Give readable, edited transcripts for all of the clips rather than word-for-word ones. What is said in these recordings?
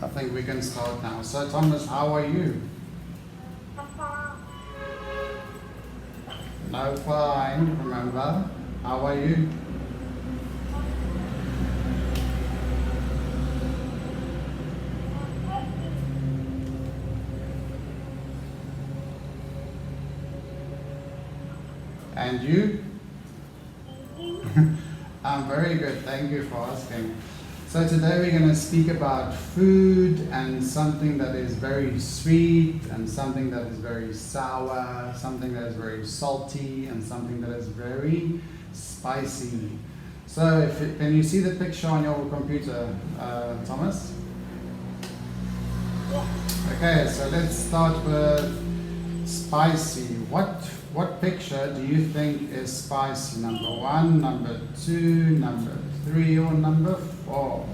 I think we can start now. So Thomas, how are you? No, fine, remember. How are you? And you? I'm very good, thank you for asking. So today we're going to speak about food and something that is very sweet and something that is very sour, something that is very salty and something that is very spicy. So can you see the picture on your computer, Thomas? Okay, so let's start with spicy. What picture do you think is spicy? Number 1, number 2, number 3, or number 4?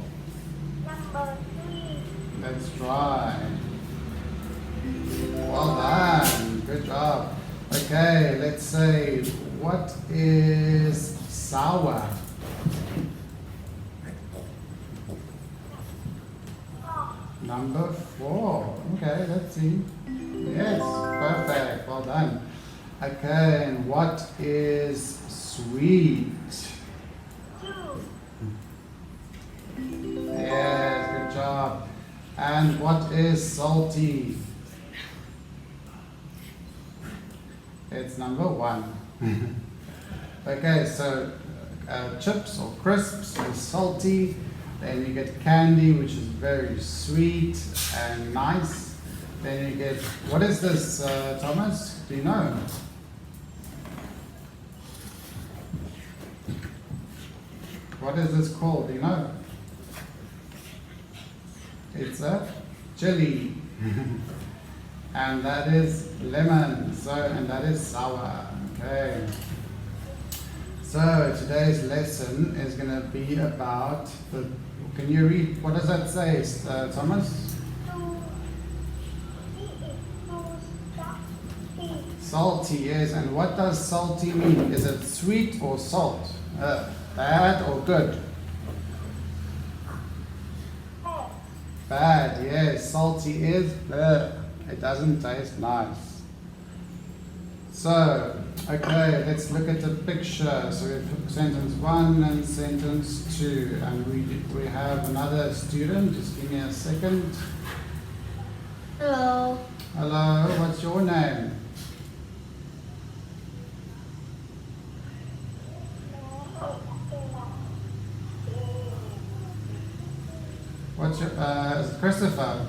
Number 3. Let's try. Well done. Good job. Okay, let's say, what is sour? Number 4. Okay, let's see. Yes, perfect. Well done. Okay, and what is sweet? 2. Yes, good job. And what is salty? It's number 1. Okay, so chips or crisps is salty. Then you get candy, which is very sweet and nice. Then you get, what is this, Thomas? Do you know? What is this called? Do you know? It's a chili. And that is lemon. And that is sour. Okay. So today's lesson is going to be about the. Can you read? What does that say, Thomas? Salty, yes. And what does salty mean? Is it sweet or salt? Bad or good? Bad, yes. Salty is it doesn't taste nice. So, okay, let's look at the picture. So we have sentence 1 and sentence 2. And we have another student. Just give me a second. Hello. Hello, what's your name? What's your, Christopher?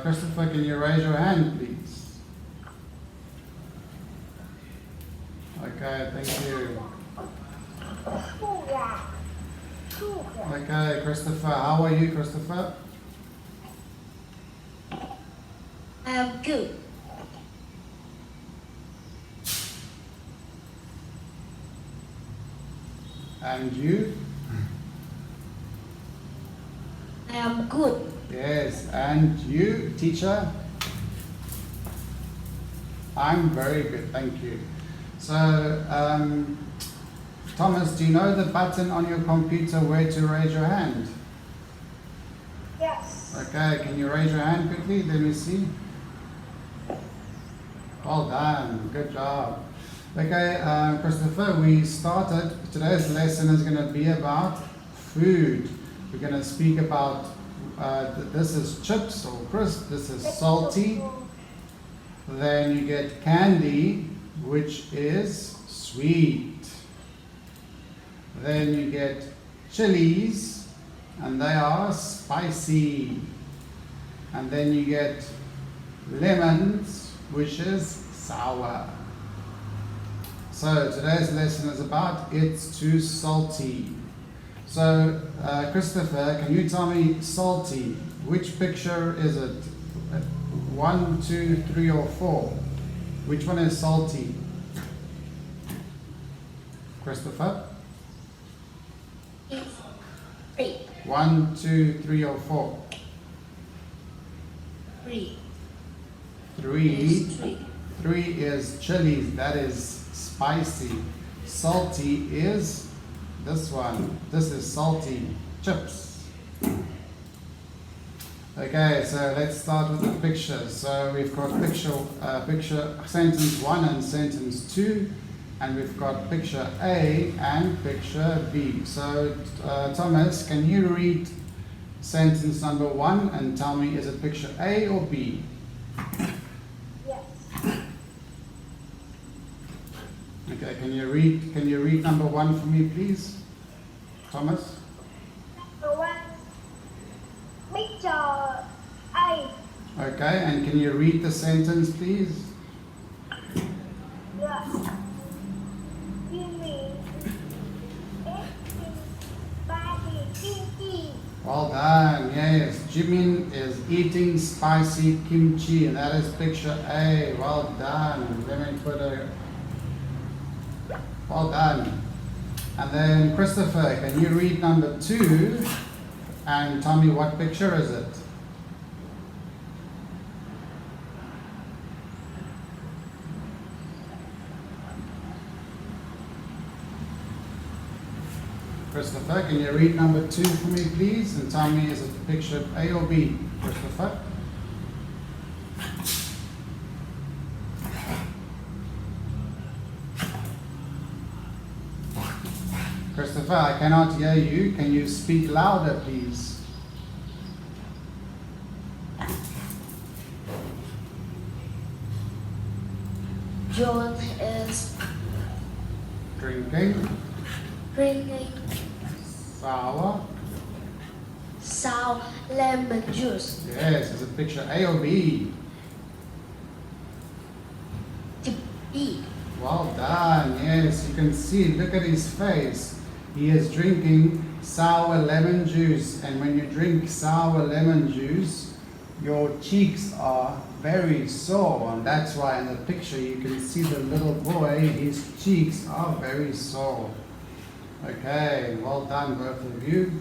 Christopher, can you raise your hand, please? Okay, thank you. Okay, Christopher, how are you, Christopher? I am good. And you? I am good. Yes, and you, teacher? I'm very good, thank you. So, Thomas, do you know the button on your computer where to raise your hand? Yes. Okay, can you raise your hand quickly? Let me see. Well done, good job. Okay, Christopher, we started, today's lesson is going to be about food. We're going to speak about, this is chips or crisp, this is salty. Then you get candy, which is sweet. Then you get chilies, and they are spicy. And then you get lemons, which is sour. So today's lesson is about it's too salty. So Christopher, can you tell me salty? Which picture is it? 1, 2, 3, or 4? Which one is salty? Christopher? 3. 1, 2, 3, or 4? 3. 3. 3. 3 is chilies, that is spicy. Salty is This one. This is salty chips. Okay, so let's start with the pictures. So we've got picture sentence 1 and sentence 2, and we've got picture A and picture B. So Thomas, can you read sentence number 1 and tell me, is it picture A or B? Yes. Okay, can you read number 1 for me, please, Thomas? Number 1. Picture A. Okay, and can you read the sentence, please? Yes. Jimmy eating spicy kimchi. Well done. Yes, Jimin is eating spicy kimchi, and that is picture A. Well done. Let me put a. Well done. And then Christopher, can you read number 2 and tell me what picture is it? Christopher, can you read number 2 for me, please, and tell me, is it picture A or B? Christopher? Christopher, I cannot hear you. Can you speak louder, please? John is Drinking drinking sour. sour lemon juice. Yes, is it picture A or B? To eat. Well done. Yes, you can see, look at his face. He is drinking sour lemon juice. And when you drink sour lemon juice, your cheeks are very sore. And that's why in the picture you can see the little boy, his cheeks are very sore. Okay, well done, both of you.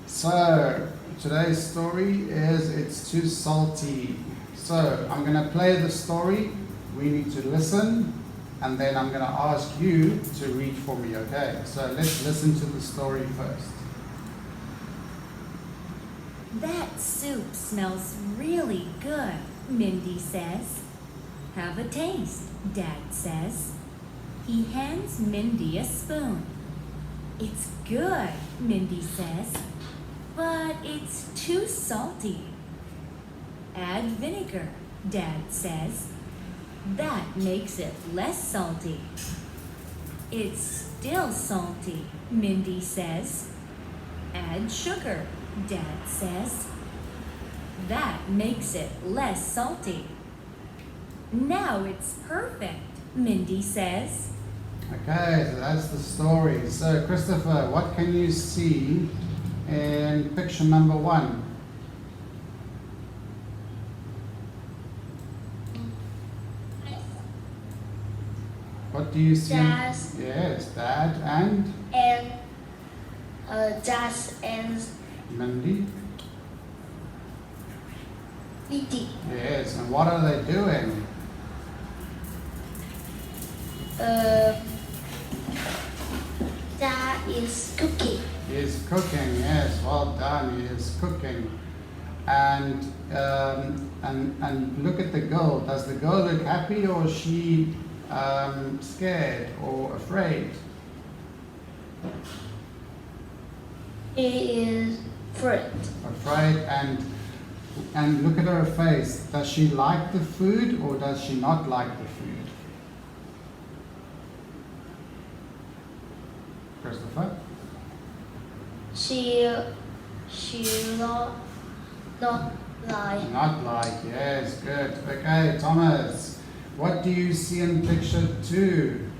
So, today's story is It's Too Salty. So, I'm going to play the story. We need to listen. And then I'm going to ask you to read for me, okay? So let's listen to the story first. That soup smells really good, Mindy says. Have a taste, Dad says. He hands Mindy a spoon. It's good, Mindy says, but it's too salty. Add vinegar, Dad says. That makes it less salty. It's still salty, Mindy says. Add sugar, Dad says. That makes it less salty. Now it's perfect, Mindy says. Okay, so that's the story. So Christopher, what can you see in picture number 1? What do you see? Dad. Yes, Dad and Dad and Mindy. eating. Yes, and what are they doing? Dad is cooking. He is cooking. Yes, well done. He is cooking. And look at the girl. Does the girl look happy, or is she scared or afraid? He is afraid. Afraid, and look at her face. Does she like the food or does she not like the food? Christopher? She not like. Not like, yes, good. Okay, Thomas, what do you see in picture 2?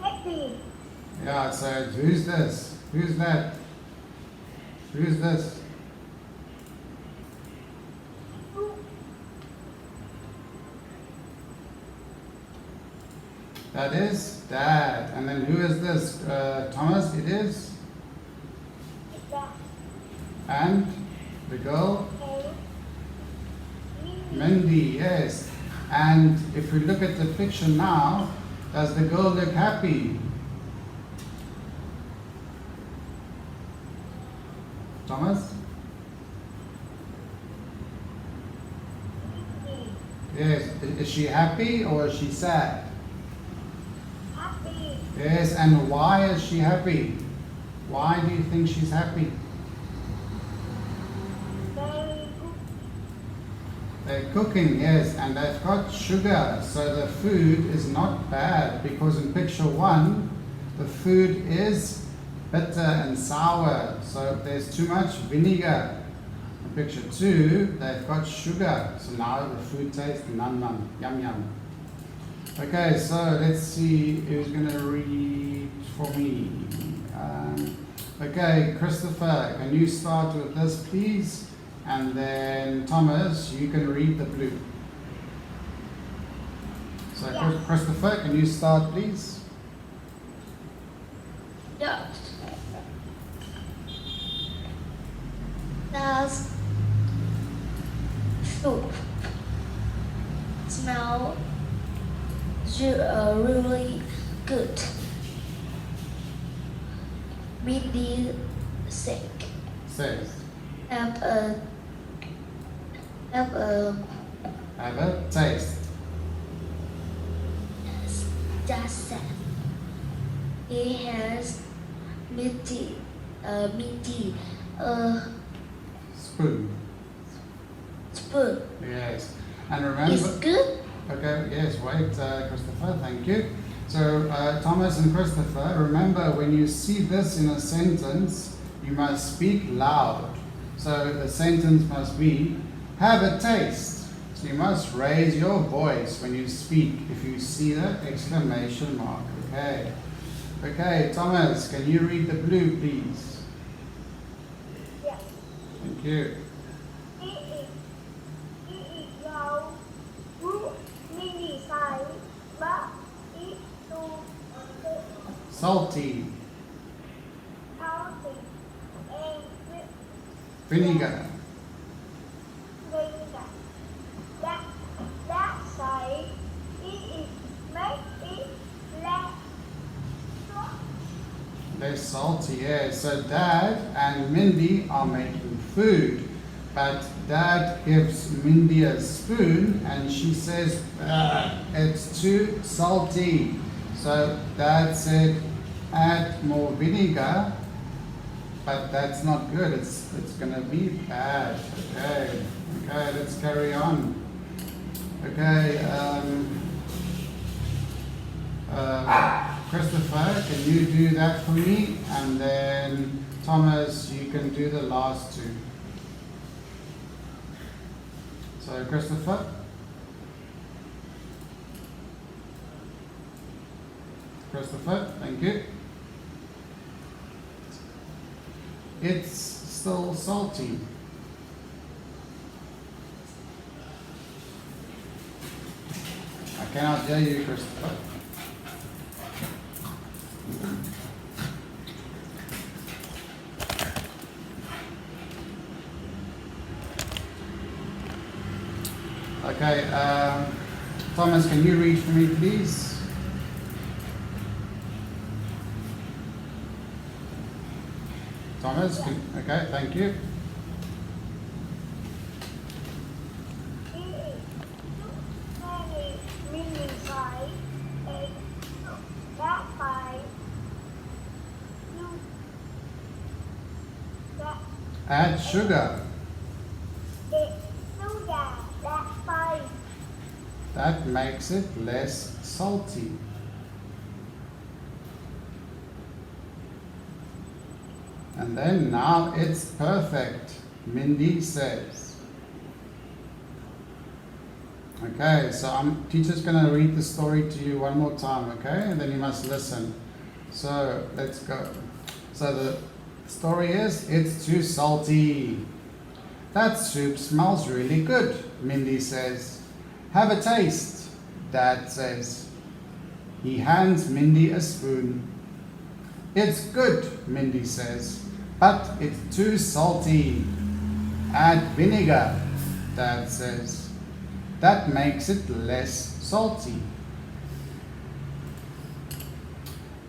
Happy. Yeah, so who's this? Who's that? Who's this? That is Dad. And then who is this? Thomas, it is? And the girl? Mindy, yes. And if we look at the picture now, does the girl look happy? Thomas? Yes. Is she happy or is she sad? Happy. Yes. And why is she happy? Why do you think she's happy? Very good. They're cooking, yes, and they've got sugar, so the food is not bad because in picture 1, the food is bitter and sour, so there's too much vinegar. In picture 2, they've got sugar, so now the food tastes num num, yum yum. Okay, so let's see who's going to read for me. Okay, Christopher, can you start with this, please? And then Thomas, you can read the blue. So Yeah. Christopher, can you start, please? Yes. Does soup smell really good? Mindy sick. Says. Have a Have a taste. just said. He has Mindy a Spoon. spoon. Yes. And It's remember. good. Okay, yes, wait, Christopher, thank you. So, Thomas and Christopher, remember when you see this in a sentence, you must speak loud. So, the sentence must be, have a taste. So, you must raise your voice when you speak if you see that exclamation mark, okay? Okay, Thomas, can you read the blue, please? Yes. Thank you. It is loud, good, mini size, but it's too Salty, healthy and vinegar, vinegar. That size it is make it less less salty, yeah. So Dad and Mindy are making food, but Dad gives Mindy a spoon and she says, it's too salty. So Dad said, add more vinegar, but that's not good. It's gonna be bad. Okay, let's carry on. Okay, Christopher, can you do that for me? And then Thomas, you can do the last two. So Christopher. Christopher, thank you. It's still salty. I cannot hear you, Christopher. Okay, Thomas, can you read for me, please? Thomas, okay, thank you. Add sugar. That makes it less salty. And then now it's perfect, Mindy says. Okay, so teacher's going to read the story to you one more time, okay? And then you must listen. So let's go. So the story is, it's too salty. That soup smells really good, Mindy says. Have a taste, Dad says. He hands Mindy a spoon. It's good, Mindy says, but it's too salty. Add vinegar, Dad says. That makes it less salty.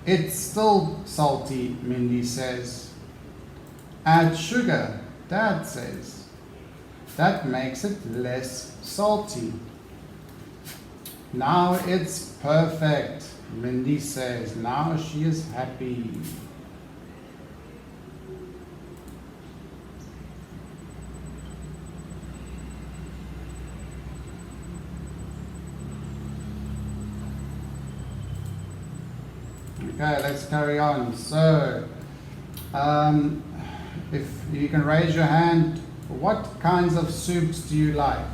It's still salty, Mindy says. Add sugar, Dad says. That makes it less salty. Now it's perfect, Mindy says. Now she is happy. Okay, let's carry on. So, if you can raise your hand, what kinds of soups do you like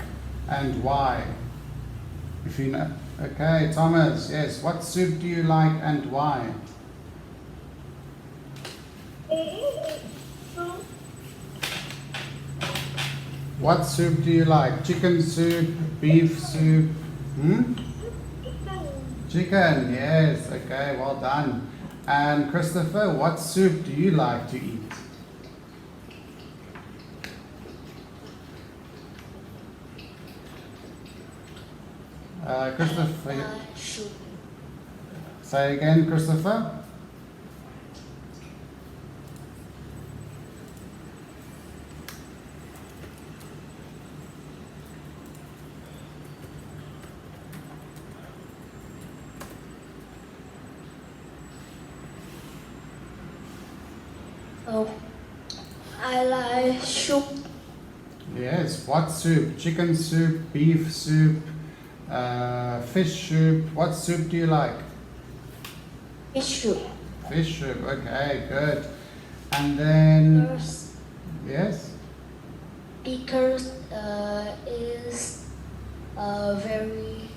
and why? If you know, okay, Thomas, yes, what soup do you like and why? What soup do you like? Chicken soup, beef soup? Chicken, yes, okay, well done. And Christopher, what soup do you like to eat? Christopher, Soup. say again, Christopher. Oh, I like soup. Yes, what soup? Chicken soup, beef soup, fish soup. What soup do you like? Fish soup. Fish soup, okay, good. And then, First, yes? because is very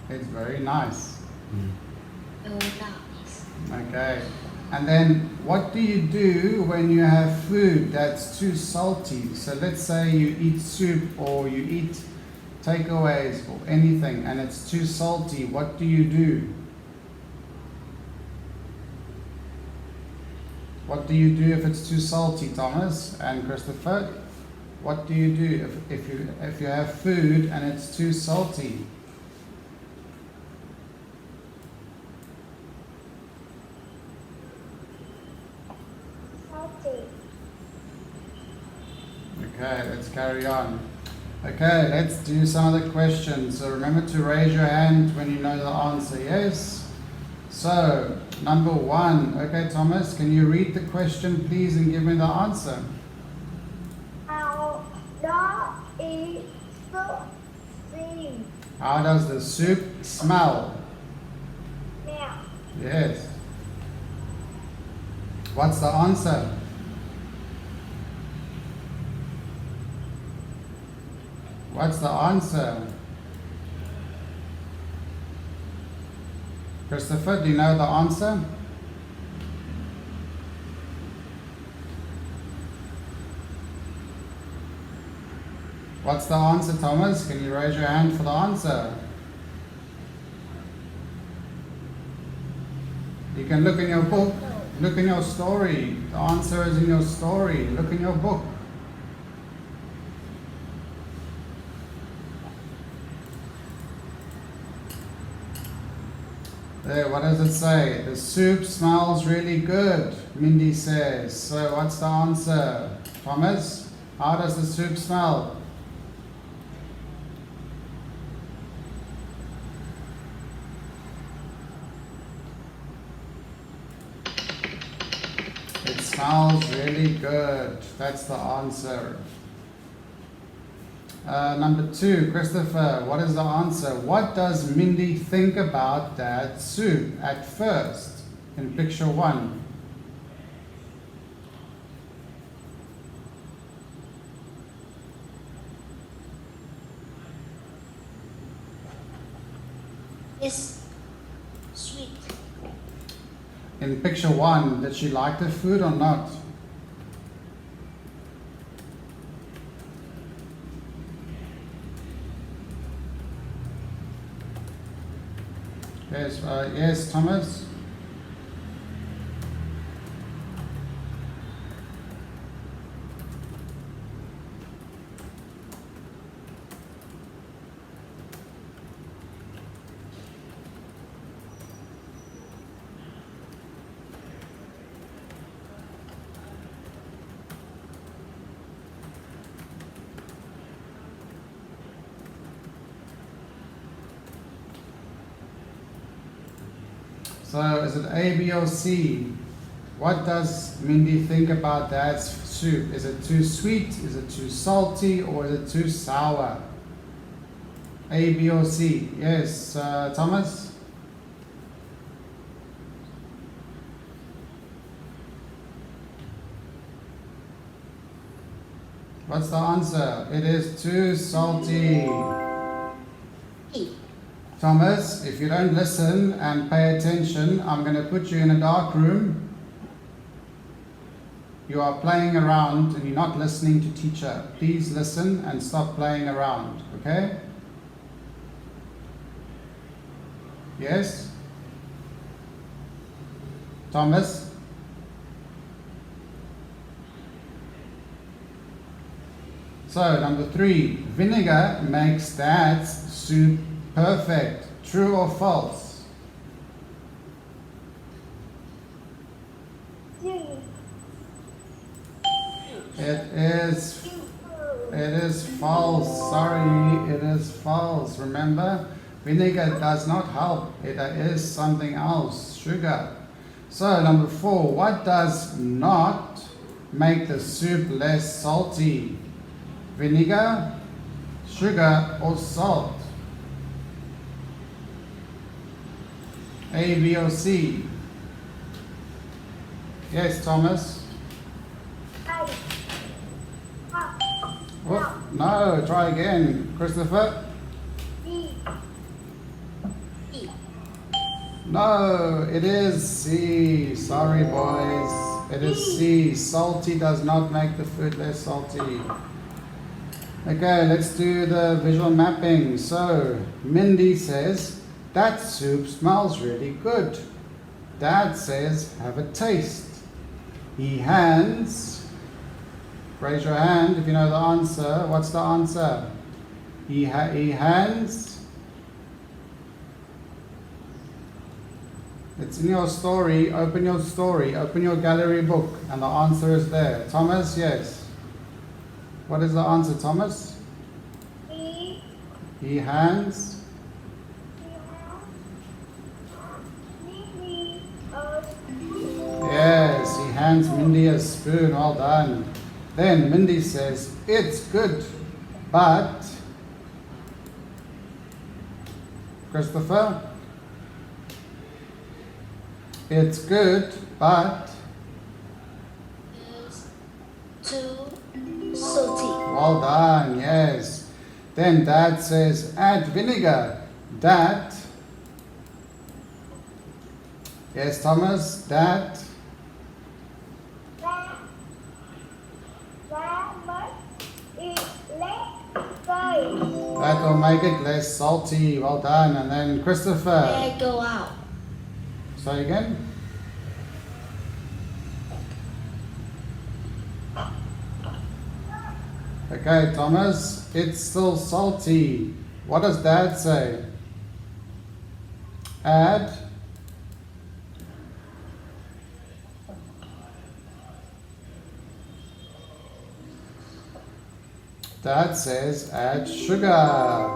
It's very nice. nice. Okay. And then what do you do when you have food that's too salty? So let's say you eat soup or you eat takeaways or anything and it's too salty. What do you do? What do you do if it's too salty, Thomas and Christopher? What do you do if you have food and it's too salty? Salty. Okay, let's carry on. Okay, let's do some of the questions. So remember to raise your hand when you know the answer, yes? So, number one. Okay, Thomas, can you read the question, please, and give me the answer? How does it seem? How does the soup smell? Now, Yes. What's the answer? What's the answer? Christopher, do you know the answer? What's the answer, Thomas? Can you raise your hand for the answer? You can look in your book, look in your story. The answer is in your story. Look in your book. There, what does it say? The soup smells really good, Mindy says. So what's the answer? Thomas, how does the soup smell? It smells really good. That's the answer. Number two, Christopher, what is the answer? What does Mindy think about Dad's soup at first in picture one? It's sweet. In picture one, did she like the food or not? Yes, yes, Thomas. So is it A, B, or C? What does Mindy think about Dad's soup? Is it too sweet? Is it too salty? Or is it too sour? A, B, or C? Yes, Thomas? What's the answer? It is too salty. E. Thomas, if you don't listen and pay attention, I'm going to put you in a dark room. You are playing around and you're not listening to teacher. Please listen and stop playing around, okay? Yes? Thomas? So, number 3, vinegar makes Dad's soup perfect. True or false? It is false. Sorry, it is false. Remember, vinegar does not help. It is something else, sugar. So, number 4, what does not make the soup less salty? Vinegar, sugar, or salt? A, B, or C? Yes, Thomas? Oh, no, try again. Christopher? E. No, it is C. Sorry, boys. It is C. Salty does not make the food less salty. Okay, let's do the visual mapping. So, Mindy says, that soup smells really good. Dad says, have a taste. He hands, raise your hand if you know the answer. What's the answer? He hands. It's in your story. Open your story. Open your gallery book. And the answer is there. Thomas, yes. What is the answer, Thomas? He hands. Yes, he hands Mindy a spoon. Well done. Then Mindy says, it's good, but... Christopher? It's good, but... Is too salty. Well done, yes. Then Dad says, add vinegar. That... Yes, Thomas, that... That will make it less salty. Well done. And then Christopher. May I go out? Say again. Okay, Thomas. It's still salty. What does Dad say? Add. Dad says add sugar.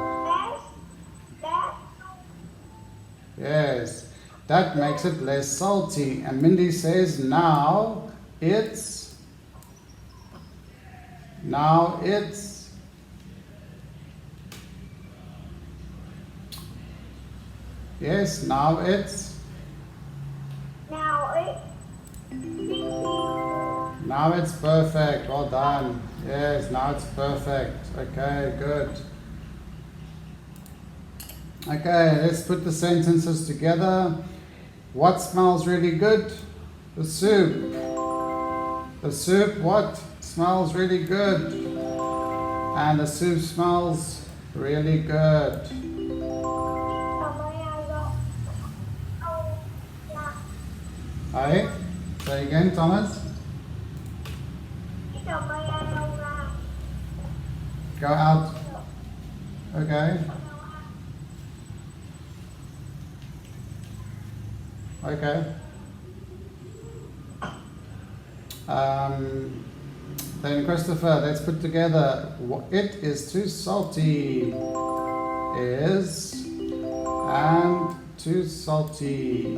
Yes, that makes it less salty. And Mindy says now it's. Yes, now it's. Now it's perfect. Well done. Yes, now it's perfect. Okay, good. Okay, let's put the sentences together. What smells really good? The soup. The soup, what? Smells really good. And the soup smells really good. Hi. Say again, Thomas. Go out. Okay. Okay. Then Christopher, let's put together. It is too salty. Is and too salty.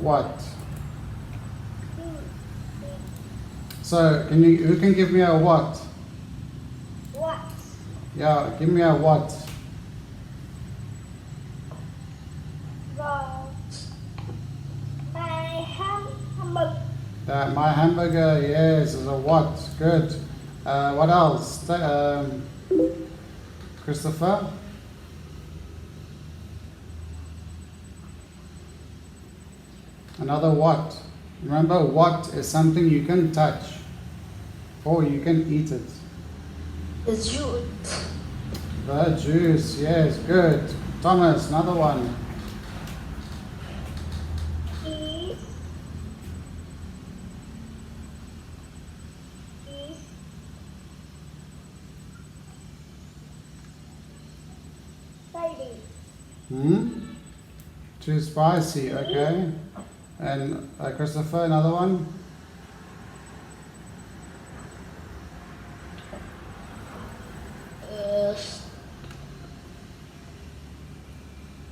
What? So, who can give me a what? What? Yeah, give me a what? Rồi. My hamburger. My hamburger, yes, is a what? Good. What else? Christopher? Another what? Remember, what is something you can touch or you can eat it. The juice. The juice, yes, good. Thomas, another one. Is spicy. Too spicy, okay. And Christopher, another one.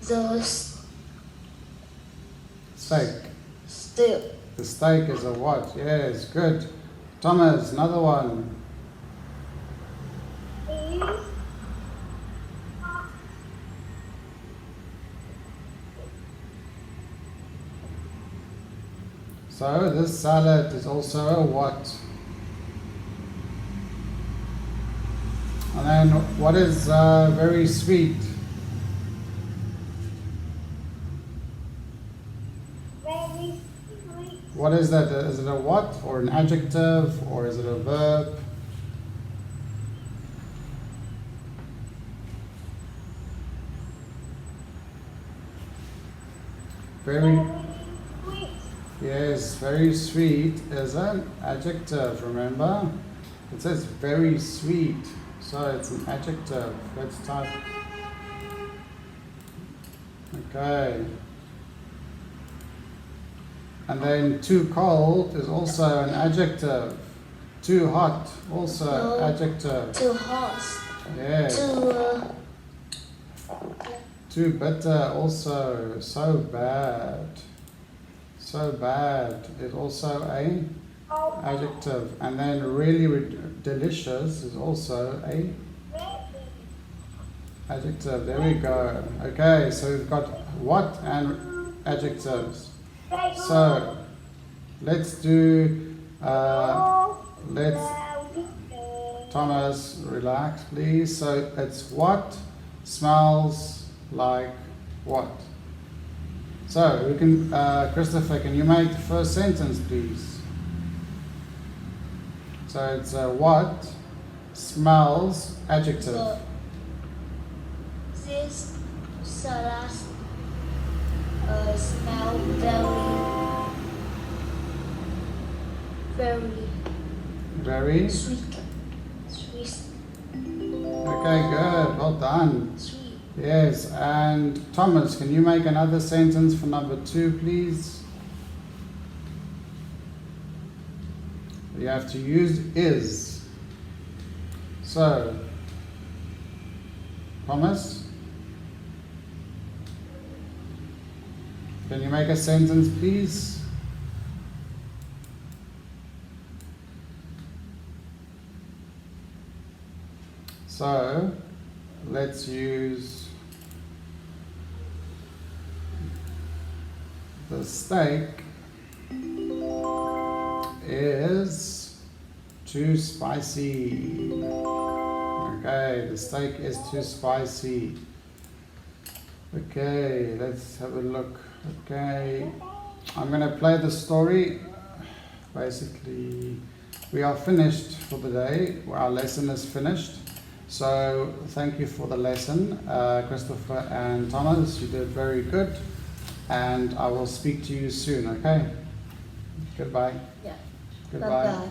The Steak. still. The steak is a what? Yes, good. Thomas, another one. Is So this salad is also a what? And then what is very sweet? very sweet. What is that? Is it a what or an adjective or is it a verb? Very, Sweet. yes, very sweet is an adjective, remember? It says very sweet, so it's an adjective. Let's type. Okay. And then too cold is also an adjective. Too hot, also No. adjective. Too hot. Yes. Too bitter, also so bad. So bad is also a Oh, adjective. And then really delicious is also a very. adjective. There we go. Okay, so we've got what and adjectives. Very So let's do let's Thomas, relax please. So it's what smells like what? So we can Christopher, can you make the first sentence please? So it's what smells adjective. So, this salad smell very Very sweet. Sweet. okay, good, well done. Sweet. Yes, and Thomas, can you make another sentence for number 2, please? You have to use is. So, Thomas, can you make a sentence, please? So, let's use the steak is too spicy. Okay, the steak is too spicy. Okay, let's have a look. Okay, I'm going to play the story. Basically, we are finished for the day. Our lesson is finished. So thank you for the lesson, Christopher and Thomas. You did very good. And I will speak to you soon, okay? Goodbye. Yeah. Goodbye. Bye-bye.